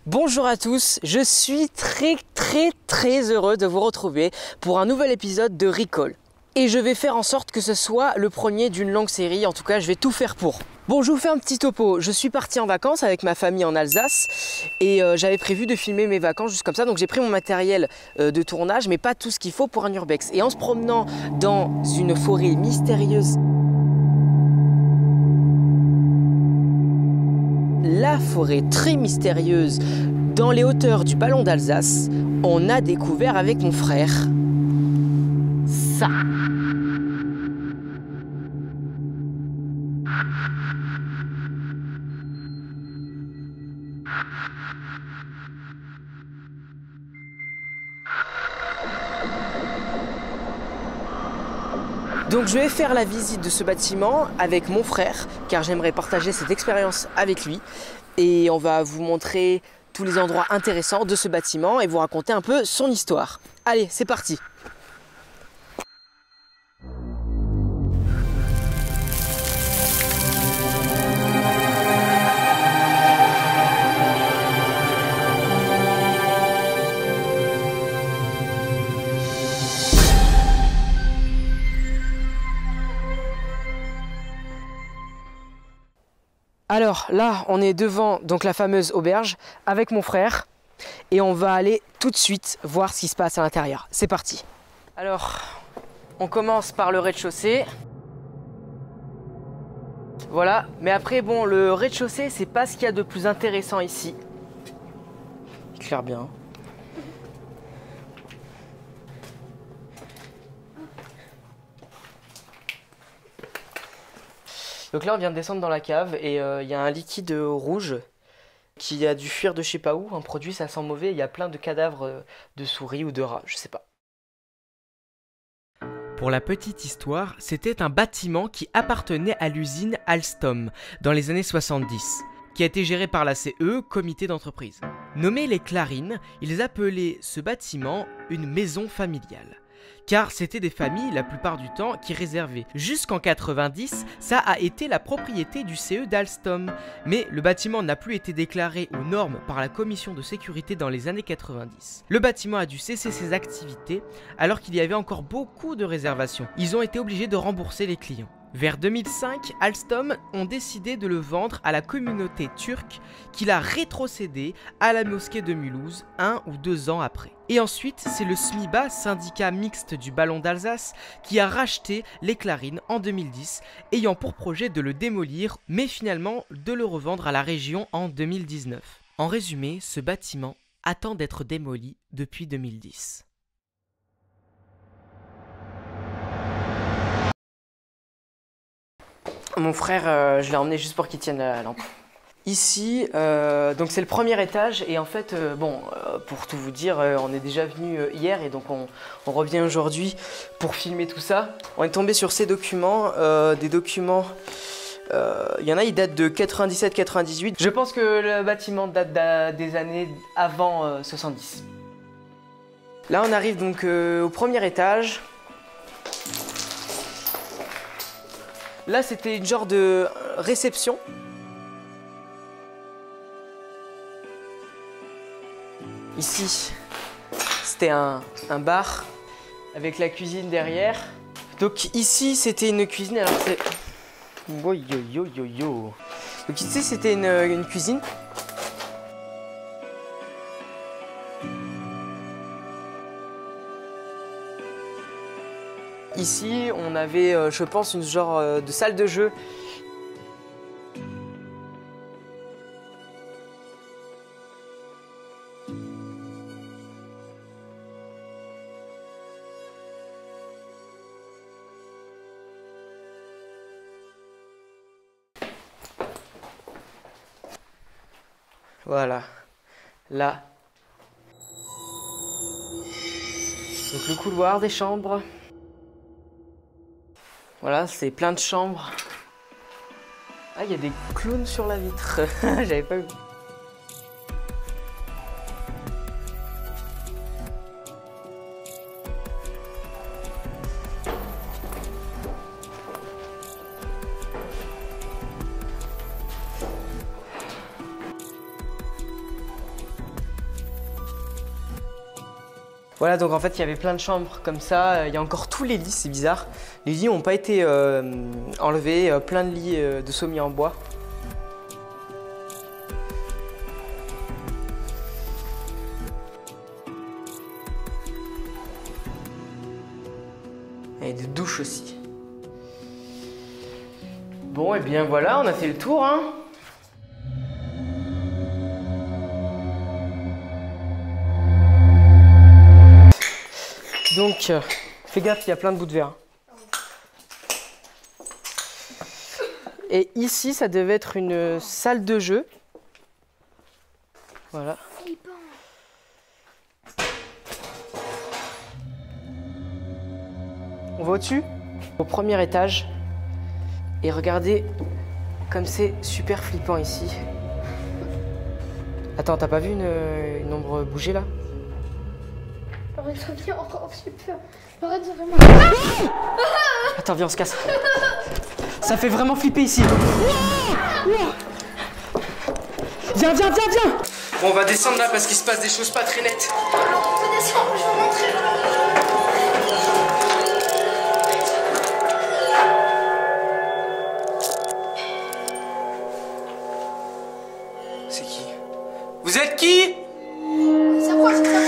Bonjour à tous, je suis très heureux de vous retrouver pour un nouvel épisode de Recall. Et je vais faire en sorte que ce soit le premier d'une longue série, en tout cas je vais tout faire pour. Bon, je vous fais un petit topo, je suis parti en vacances avec ma famille en Alsace et j'avais prévu de filmer mes vacances juste comme ça, donc j'ai pris mon matériel de tournage mais pas tout ce qu'il faut pour un urbex. Et en se promenant dans une forêt mystérieuse, la forêt très mystérieuse dans les hauteurs du Ballon d'Alsace, on a découvert avec mon frère ça. Donc je vais faire la visite de ce bâtiment avec mon frère car j'aimerais partager cette expérience avec lui et on va vous montrer tous les endroits intéressants de ce bâtiment et vous raconter un peu son histoire. Allez, c'est parti! Alors là, on est devant donc la fameuse auberge avec mon frère et on va aller tout de suite voir ce qui se passe à l'intérieur. C'est parti. Alors, on commence par le rez-de-chaussée. Voilà, mais après bon, le rez-de-chaussée, c'est pas ce qu'il y a de plus intéressant ici. Il éclaire bien. Donc là on vient de descendre dans la cave et il y a un liquide rouge qui a dû fuir de je sais pas où, un produit ça sent mauvais, il y a plein de cadavres de souris ou de rats, je sais pas. Pour la petite histoire, c'était un bâtiment qui appartenait à l'usine Alstom dans les années 70, qui a été géré par la CE, comité d'entreprise. Nommés les Clarines, ils appelaient ce bâtiment une maison familiale. Car c'était des familles, la plupart du temps, qui réservaient. Jusqu'en 90, ça a été la propriété du CE d'Alstom. Mais le bâtiment n'a plus été déclaré aux normes par la commission de sécurité dans les années 90. Le bâtiment a dû cesser ses activités alors qu'il y avait encore beaucoup de réservations. Ils ont été obligés de rembourser les clients. Vers 2005, Alstom ont décidé de le vendre à la communauté turque qui l'a rétrocédé à la mosquée de Mulhouse 1 ou 2 ans après. Et ensuite, c'est le SMIBA, syndicat mixte du Ballon d'Alsace, qui a racheté les Clarines en 2010, ayant pour projet de le démolir, mais finalement de le revendre à la région en 2019. En résumé, ce bâtiment attend d'être démoli depuis 2010. Mon frère, je l'ai emmené juste pour qu'il tienne la lampe. Ici, donc c'est le premier étage et en fait, pour tout vous dire, on est déjà venu hier et donc on revient aujourd'hui pour filmer tout ça. On est tombé sur ces documents, des documents, il y en a, ils datent de 97-98. Je pense que le bâtiment date des années avant 70. Là, on arrive donc au premier étage. Là, c'était une genre de réception. Ici, c'était un bar avec la cuisine derrière. Donc ici, c'était une cuisine. Alors c'est... Oh, yo. Donc ici, c'était une cuisine. Ici, on avait, je pense, une genre de salle de jeu. Voilà, là. Donc le couloir des chambres. Voilà, c'est plein de chambres. Ah, il y a des clowns sur la vitre. J'avais pas vu. Voilà, donc en fait il y avait plein de chambres comme ça, il y a encore tous les lits, c'est bizarre. Les lits n'ont pas été enlevés, plein de lits de sommier en bois. Et des douches aussi. Bon, et bien voilà, on a fait le tour, hein. Donc, fais gaffe, il y a plein de bouts de verre. Et ici, ça devait être une salle de jeu. Voilà. On va au-dessus, au premier étage. Et regardez comme c'est super flippant ici. Attends, t'as pas vu une ombre bouger là? Lorenzo, viens, encore super. Lorenzo, vraiment. Attends, viens, on se casse. Ça fait vraiment flipper ici. Viens, viens, viens, viens. Bon, on va descendre là parce qu'il se passe des choses pas très nettes. On peut descendre, je veux rentrer. C'est qui? Vous êtes qui? C'est quoi? C'est quoi?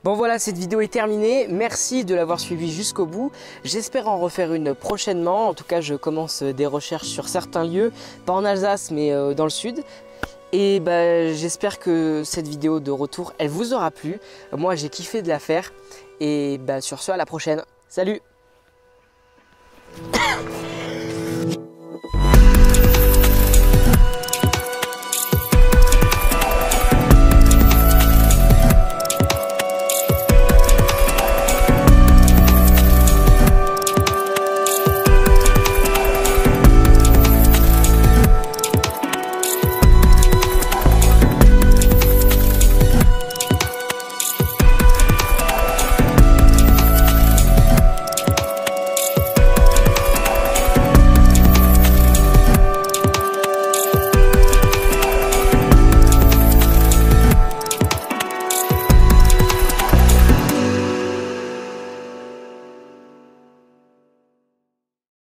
Bon voilà, cette vidéo est terminée. Merci de l'avoir suivi jusqu'au bout. J'espère en refaire une prochainement. En tout cas, je commence des recherches sur certains lieux, pas en Alsace, mais dans le sud. Et bah, j'espère que cette vidéo de retour, elle vous aura plu. Moi, j'ai kiffé de la faire. Et bah, sur ce, à la prochaine. Salut!